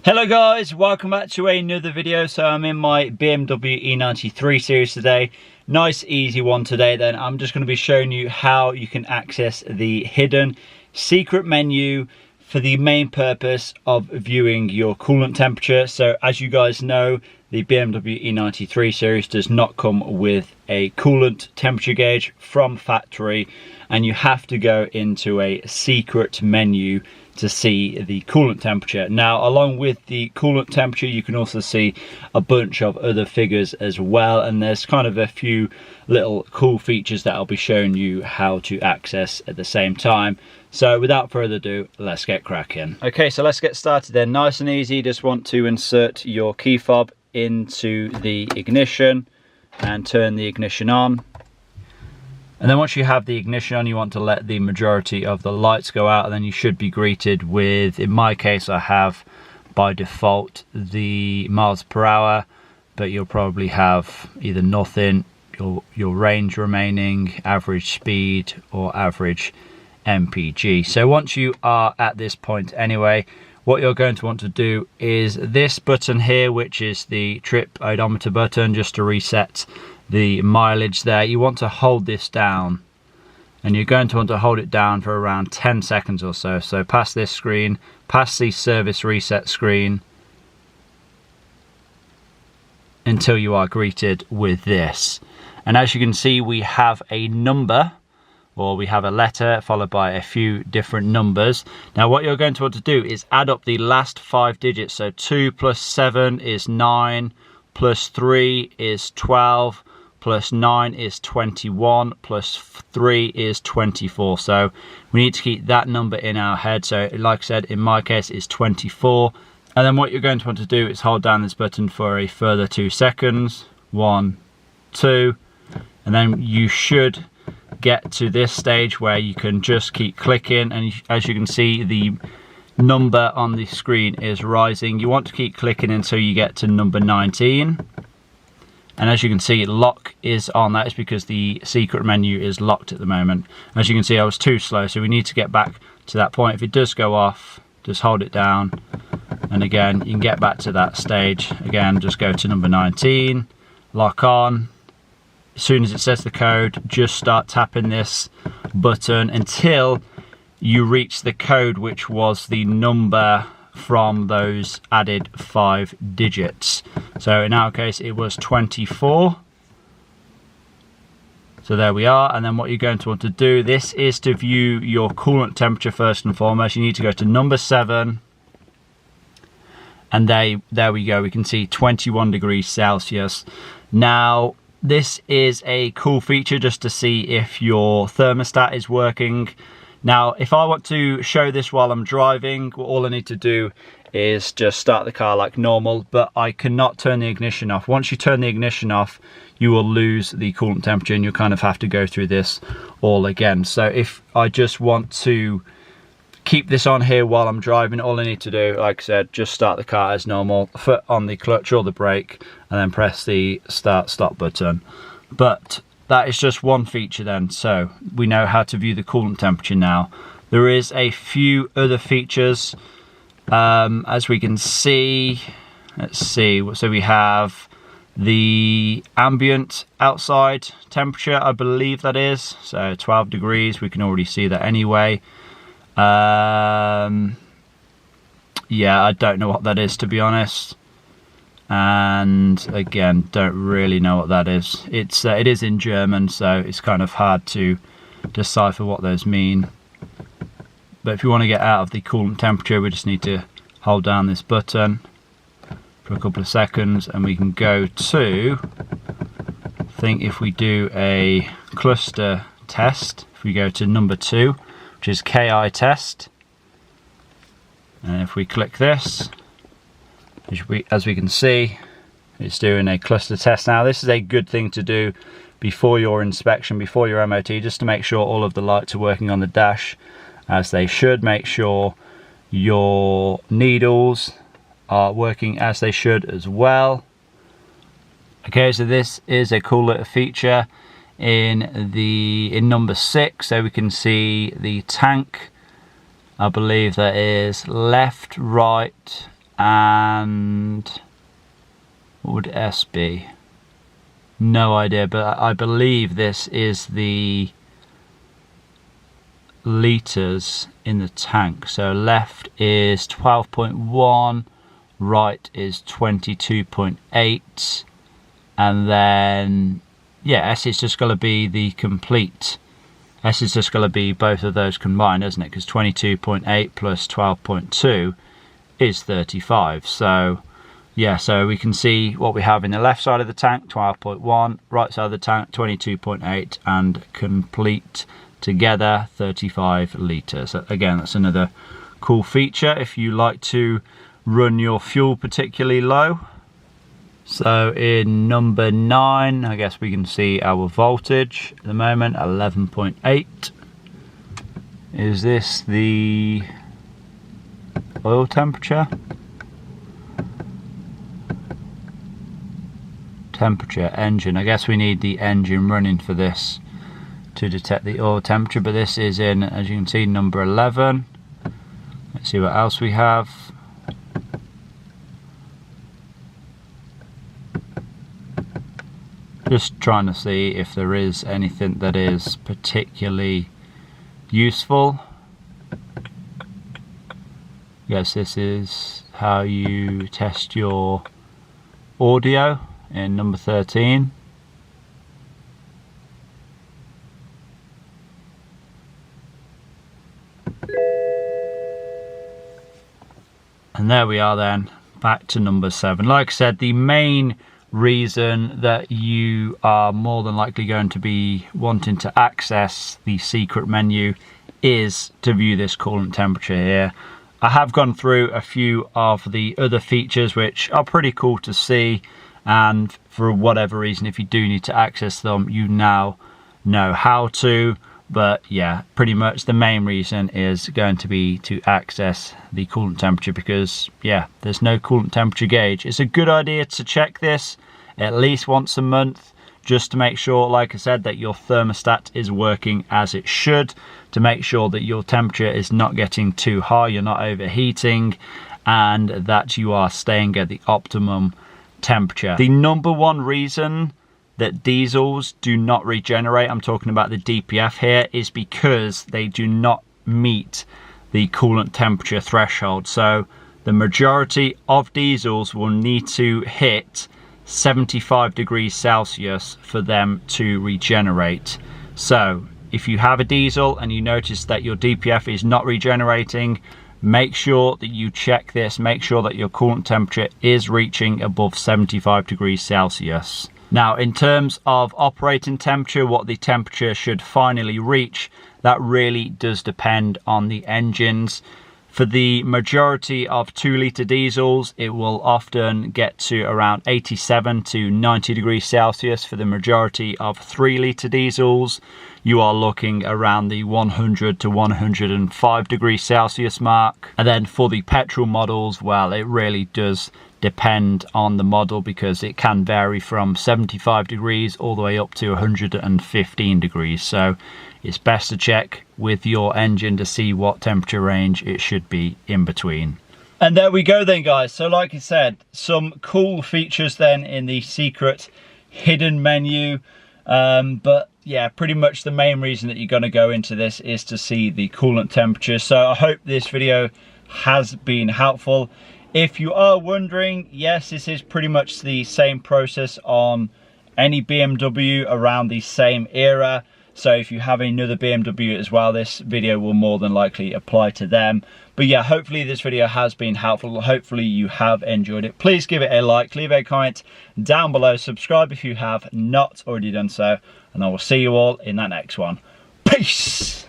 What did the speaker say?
Hello guys, welcome back to another video. So I'm in my BMW E90 3 Series today. Nice easy one today then. I'm just going to be showing you how you can access the hidden secret menu for the main purpose of viewing your coolant temperature. So as you guys know, the BMW E90 3 Series does not come with a coolant temperature gauge from factory, and you have to go into a secret menu to see the coolant temperature. Now, along with the coolant temperature, you can also see a bunch of other figures as well, and there's kind of a few little cool features that I'll be showing you how to access at the same time. So without further ado, let's get cracking. Okay, so let's get started then. Nice and easy. Just want to insert your key fob into the ignition and turn the ignition on. And then once you have the ignition on, you want to let the majority of the lights go out, and then you should be greeted with, in my case, I have by default the miles per hour, but you'll probably have either nothing, your range remaining, average speed, or average MPG. So once you are at this point anyway, what you're going to want to do is this button here, which is the trip odometer button, just to reset the mileage there. You want to hold this down, and you're going to want to hold it down for around 10 seconds or so. So past this screen, past the service reset screen, until you are greeted with this. And as you can see, we have a number, or we have a letter followed by a few different numbers. Now what you're going to want to do is add up the last 5 digits. So 2 plus 7 is 9, plus 3 is 12, plus 9 is 21, plus 3 is 24. So we need to keep that number in our head. So like I said, in my case, it's 24. And then what you're going to want to do is hold down this button for a further 2 seconds. 1, 2, and then you should get to this stage where you can just keep clicking, and as you can see, the number on the screen is rising. You want to keep clicking until you get to number 19. And as you can see, lock is on. That is because the secret menu is locked at the moment. As you can see, I was too slow, so we need to get back to that point. If it does go off, just hold it down, and again, you can get back to that stage. Again, just go to number 19, lock on. As soon as it says the code, just start tapping this button until you reach the code, which was the number from those added 5 digits. So in our case, it was 24. So there we are. And then what you're going to want to do, this is to view your coolant temperature first and foremost. You need to go to number 7, and there we go. We can see 21 degrees Celsius. Now this is a cool feature just to see if your thermostat is working. Now, if I want to show this while I'm driving, all I need to do is just start the car like normal, but I cannot turn the ignition off. Once you turn the ignition off, you will lose the coolant temperature, and you'll kind of have to go through this all again. So if I just want to keep this on here while I'm driving, all I need to do, like I said, just start the car as normal, foot on the clutch or the brake, and then press the start-stop button. But that is just one feature then, so we know how to view the coolant temperature now. There is a few other features, as we can see. Let's see, so we have the ambient outside temperature, I believe that is, so 12 degrees, we can already see that anyway. Yeah, I don't know what that is, to be honest. And again, don't really know what that is. It is in German, so it's kind of hard to decipher what those mean. But if you want to get out of the coolant temperature, we just need to hold down this button for a couple of seconds, and we can go to, I think if we do a cluster test, if we go to number 2, which is KI test, and if we click this, as we can see, it's doing a cluster test. Now this is a good thing to do before your inspection, before your MOT, just to make sure all of the lights are working on the dash as they should. Make sure your needles are working as they should as well. Okay, so this is a cool little feature in number 6, so we can see the tank. I believe that is left, right and what would S be? No idea, but I believe this is the litres in the tank. So left is 12.1, right is 22.8, and then yeah, S is just going to be the complete. S is just going to be both of those combined, isn't it? Because 22.8 plus 12.2 is 35. So yeah, so we can see what we have in the left side of the tank, 12.1, right side of the tank, 22.8, and complete together 35 litres. So again, that's another cool feature if you like to run your fuel particularly low. So in number 9, I guess we can see our voltage at the moment, 11.8. Is this the oil temperature? Temperature, engine. I guess we need the engine running for this to detect the oil temperature, but this is in, as you can see, number 11. Let's see what else we have. Just trying to see if there is anything that is particularly useful. Yes, this is how you test your audio in number 13. And there we are then, back to number 7. Like I said, the main reason that you are more than likely going to be wanting to access the secret menu is to view this coolant temperature here. I have gone through a few of the other features which are pretty cool to see, and for whatever reason, if you do need to access them, you now know how to. But yeah, pretty much the main reason is going to be to access the coolant temperature, because yeah, there's no coolant temperature gauge. It's a good idea to check this at least once a month, just to make sure, like I said, that your thermostat is working as it should, to make sure that your temperature is not getting too high, you're not overheating, and that you are staying at the optimum temperature. The number one reason that diesels do not regenerate, I'm talking about the DPF here, is because they do not meet the coolant temperature threshold. So the majority of diesels will need to hit 75 degrees Celsius for them to regenerate. So if you have a diesel and you notice that your DPF is not regenerating, make sure that you check this, make sure that your coolant temperature is reaching above 75 degrees Celsius. Now, in terms of operating temperature, what the temperature should finally reach, that really does depend on the engines. For the majority of 2-litre diesels, it will often get to around 87 to 90 degrees Celsius. For the majority of 3-litre diesels, you are looking around the 100 to 105 degrees Celsius mark. And then for the petrol models, well, it really does depend on the model, because it can vary from 75 degrees all the way up to 115 degrees. So it's best to check with your engine to see what temperature range it should be in between. And there we go then, guys. So like I said, some cool features then in the secret hidden menu. But yeah, pretty much the main reason that you're going to go into this is to see the coolant temperature. So I hope this video has been helpful. If you are wondering, yes, this is pretty much the same process on any BMW around the same era. So if you have another BMW as well, this video will more than likely apply to them. But yeah, hopefully this video has been helpful. Hopefully you have enjoyed it. Please give it a like, leave a comment down below, subscribe if you have not already done so, and I will see you all in that next one. Peace!